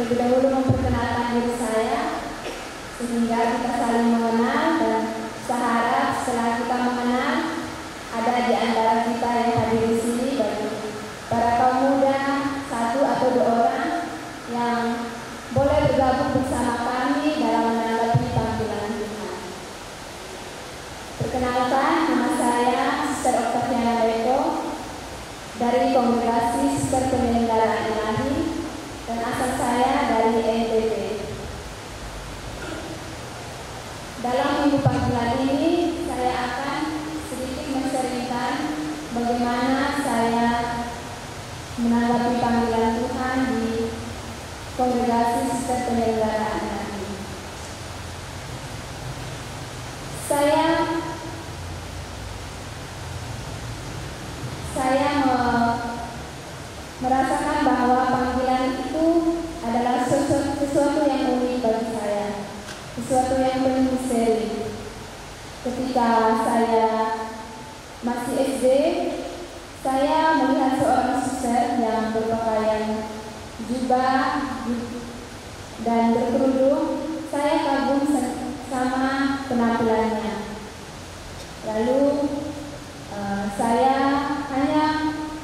terlebih dahulu memperkenalkan diri saya sehingga kita saling mengenal, dan saya harap setelah kita mengenal ada di antara kita yang hadir di sini bagi para kaum muda, satu atau dua orang yang boleh bergabung bersama kami dalam menanggapi panggilan Tuhan. Perkenalkan, nama saya Sister Octaviana Beko dari Kongregasi Sister Penyelenggaraan Ilahi, dan asal saya dari NTB. Dalam minggu panggilan ini saya akan sedikit menceritakan bagaimana saya menanggapi panggilan Tuhan di Kongregasi Sister Penyelenggaraan Ilahi. Saya merasakan bahwa panggilan itu adalah sesuatu yang unik bagi saya, sesuatu yang penuh misteri. Ketika saya masih SD, saya melihat seorang suster yang berpakaian jubah dan berkerudung. Saya kagum sama penampilannya. Lalu saya hanya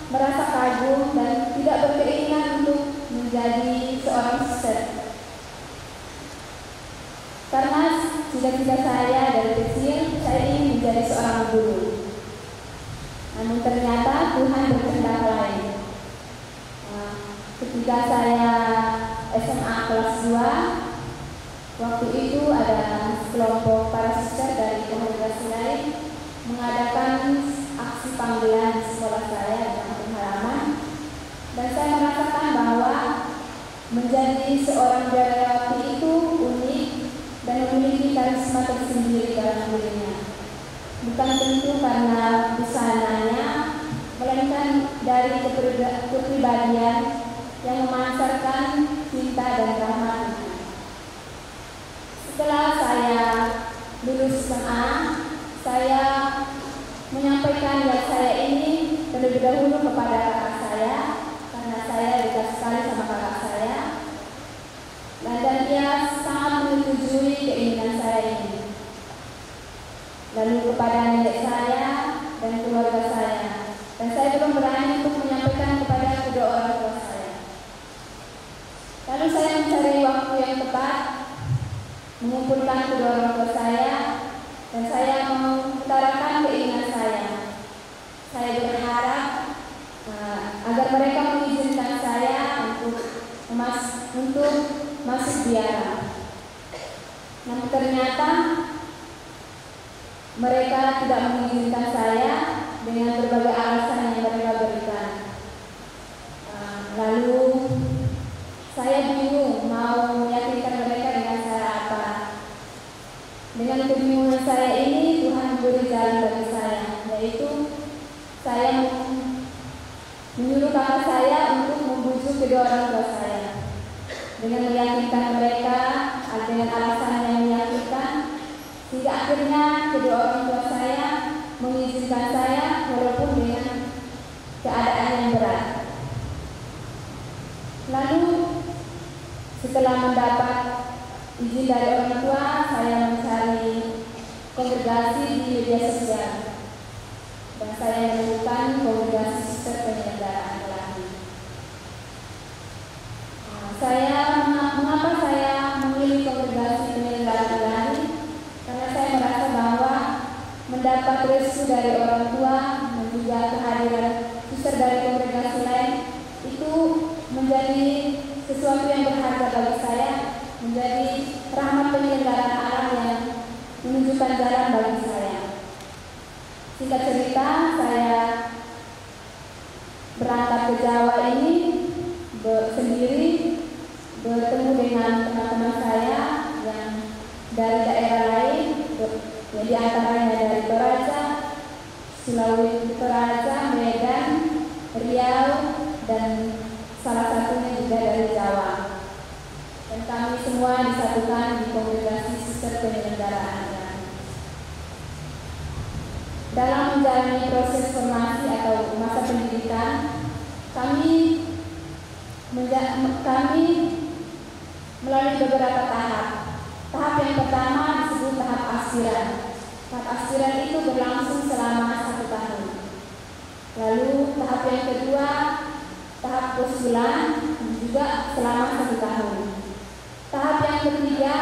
merasa kagum dan tidak berkeinginan untuk menjadi seorang suster, karena cita-cita saya dari kecil saya ingin menjadi seorang guru. Namun ternyata Tuhan berkehendak lain. Ketika saya SMA kelas 2, waktu itu ada kelompok para suster dari kongregasi lain mengadakan aksi panggilan di sekolah saya di kampung halaman, dan saya merasakan bahwa menjadi seorang biarawati itu unik dan memiliki karisma tersendiri dalam dirinya. Bukan tentu karena busananya, melainkan dari kepribadian yang memancarkan cinta dan rahmat. Setelah saya lulus SMA, saya menyampaikan yang saya ini terlebih dahulu kepada kakak saya, karena saya dekat sekali sama kakak saya, dan dia sangat menyetujui keinginan saya ini. Lalu kepada nenek saya dan keluarga saya, dan saya belum berani untuk menyampaikan kepada kedua orang tua saya. Lalu saya mencari waktu yang tepat, mengumpulkan kedua orang tua saya, dan saya mengutarakan keinginan saya. Saya berharap agar mereka mengizinkan saya untuk masuk biara. Namun ternyata mereka tidak mengizinkan saya dengan berbagai alasan yang mereka berikan. Lalu saya bingung mau meyakinkan mereka dengan cara apa. Dengan kebingungan saya ini, Tuhan beri jalan bagi saya, yaitu saya menyuruh kakak saya untuk membujuk kedua orang tua saya. Dengan meyakinkan mereka dengan alasan yang meyakinkan, hingga akhirnya kedua orang tua saya mengizinkan saya walaupun dengan keadaan yang berat. Lalu setelah mendapat izin dari orang tua, saya mencari kongregasi di media sosial, dan saya menemukan Kongregasi Sister Penyelenggaraan Ilahi. Mengapa saya memilih Kongregasi Penyelenggaraan Ilahi? Karena saya merasa bahwa mendapat restu dari orang tua dan juga kehadiran suster dari kongregasi lain itu menjadi sesuatu yang berharga bagi saya, menjadi rahmat penyelenggaraan alam yang menunjukkan jalan bagi saya. Singkat cerita, saya berangkat ke Jawa ini sendiri, bertemu dengan teman-teman saya yang dari daerah lain, yang diantaranya dari Toraja, Sulawesi Toraja, Medan, Riau, dan salah satunya juga dari Jawa. Dan kami semua disatukan di Kongregasi Sister Penyelenggaraan Ilahi. Dalam menjalani proses formasi atau masa pendidikan, kami melalui beberapa tahap. Tahap yang pertama disebut tahap aspiran. Tahap aspiran itu berlangsung selama 1 tahun. Lalu tahap yang kedua, tahap postulan, juga selama 1 tahun. Tahap yang ketiga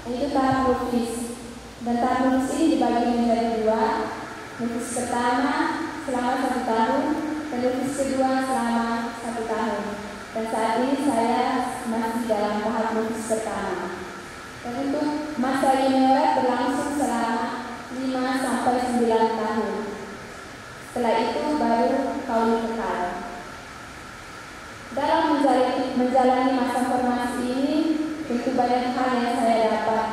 yaitu tahap novis. Dan tahap novis ini dibagi menjadi 2. Novis pertama selama 1 tahun dan novis kedua selama 1 tahun. Dan saat ini saya masih dalam tahap novis pertama. Dan untuk masa juniorat berlangsung selama 5 sampai 9 tahun. Setelah itu baru kaum kekal. Dalam menjalani masa formasi ini, tentu banyak hal yang saya dapat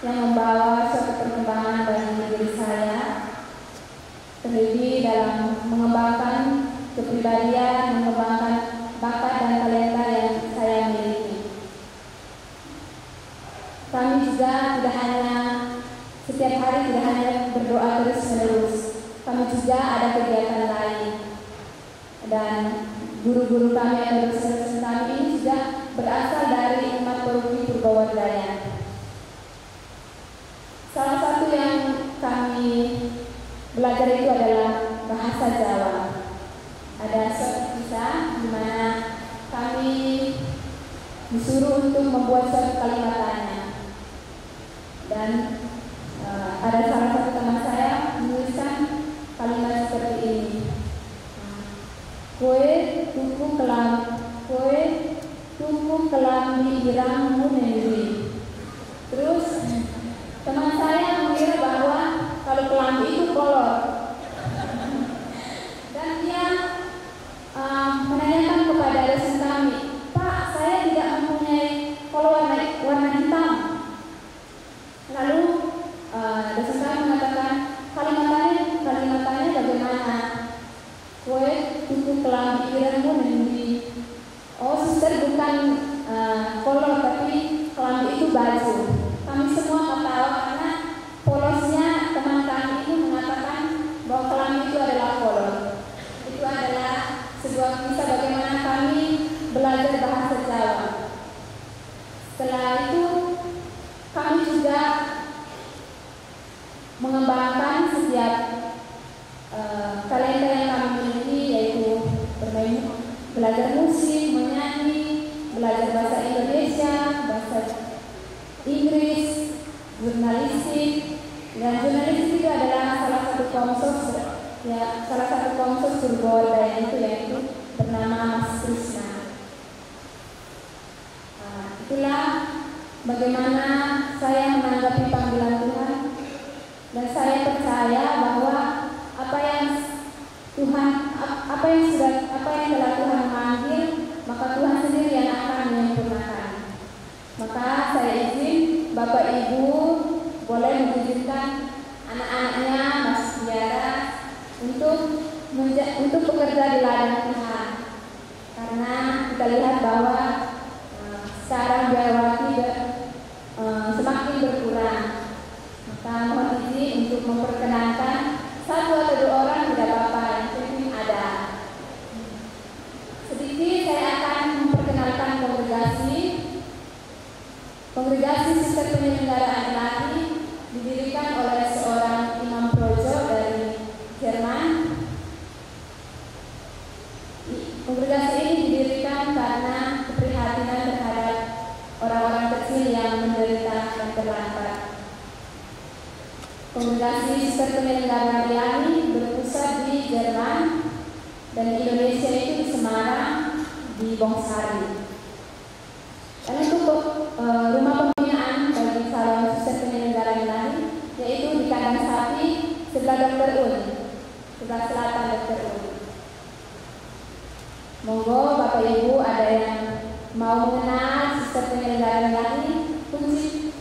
yang membawa suatu perkembangan bagi diri saya, terlebih dalam mengembangkan kepribadian, mengembangkan bakat dan talenta yang saya miliki. Kami juga tidak hanya setiap hari tidak hanya berdoa terus-menerus, kami juga ada kegiatan lain. Dan guru-guru kami atau dosen-dosen kami ini juga berasal dari umat Paroki Purwodaya. Salah satu yang kami belajar itu adalah bahasa Jawa. Ada suatu kisah di mana kami disuruh untuk membuat suatu kalimat tanya. Dan ada salah satu teman saya menuliskan kalimat seperti ini. Kowe tuku kelambi irangmu nendri. Terus teman saya mengira bahwa kalau kelambi itu kolor. Dan dia menanyakan kepada dosen kami, "Pak, saya tidak mempunyai kolor warna hitam." Lalu dosen kami mengatakan, kalimatannya bagaimana? Kowe tuku kelambi irangmu nendri. Oh, suster, bukan kolor, tapi kelambi itu baju. Kami semua ketawa karena polosnya teman kami ini mengatakan bahwa kelambi itu adalah kolor. Itu adalah sebuah kisah bagaimana kami belajar bahasa Jawa. Setelah itu kami juga mengembangkan setiap talenta yang kami miliki, yaitu belajar musik, menyanyi, belajar bahasa Indonesia, bahasa Inggris, jurnalistik. Dan jurnalistik itu adalah salah satu komsos Purwodaya itu, yaitu bernama Mas Krishna. Itulah bagaimana saya menanggapi panggilan Tuhan, dan saya percaya bahwa apa yang telah Tuhan panggil, maka Tuhan sendiri yang akan menyempurnakan. Maka saya izin Bapak Ibu boleh mengizinkan anak-anaknya masuk biara untuk bekerja di ladang Tuhan. Karena kita lihat bahwa sekarang biarawati semakin berkurang. Maka mohon izin untuk memperkenalkan 1 atau 2 orang, tidak apa-apa, yang penting ada. Sedikit saya akan memperkenalkan kongregasi Suster Penyelenggaraan Ilahi didirikan oleh seorang imam projo dari Jerman. Kongregasi ini didirikan karena keprihatinan terhadap orang-orang kecil yang menderita dan terlantar. Kongregasi Suster Penyelenggaraan Ilahi berpusat di Jerman dan di Indonesia itu di Semarang, di Bongsari. Dan untuk rumah pembinaan bagi calon Suster Penyelenggaraan Ilahi yaitu di Kandang Sapi sebelah Dr. Un, sebelah selatan Dr. Un. Monggo Bapak Ibu ada yang mau mengenal Suster Penyelenggaraan Ilahi, kunci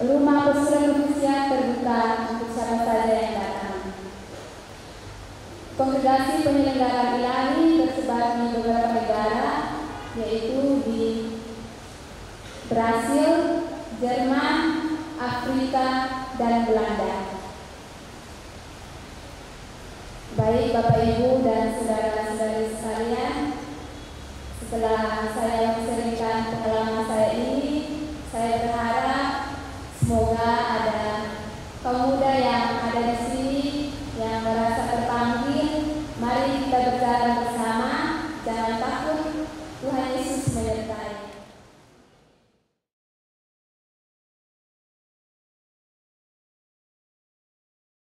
rumah postulan Indonesia terbuka untuk siapa saja yang datang. Kongregasi Penyelenggaraan Ilahi tersebar di beberapa negara, yaitu di Brasil, Jerman, Afrika, dan Belanda. Baik Bapak Ibu dan saudara-saudari sekalian, setelah saya menceritakan pengalaman saya Semoga ada kaum muda yang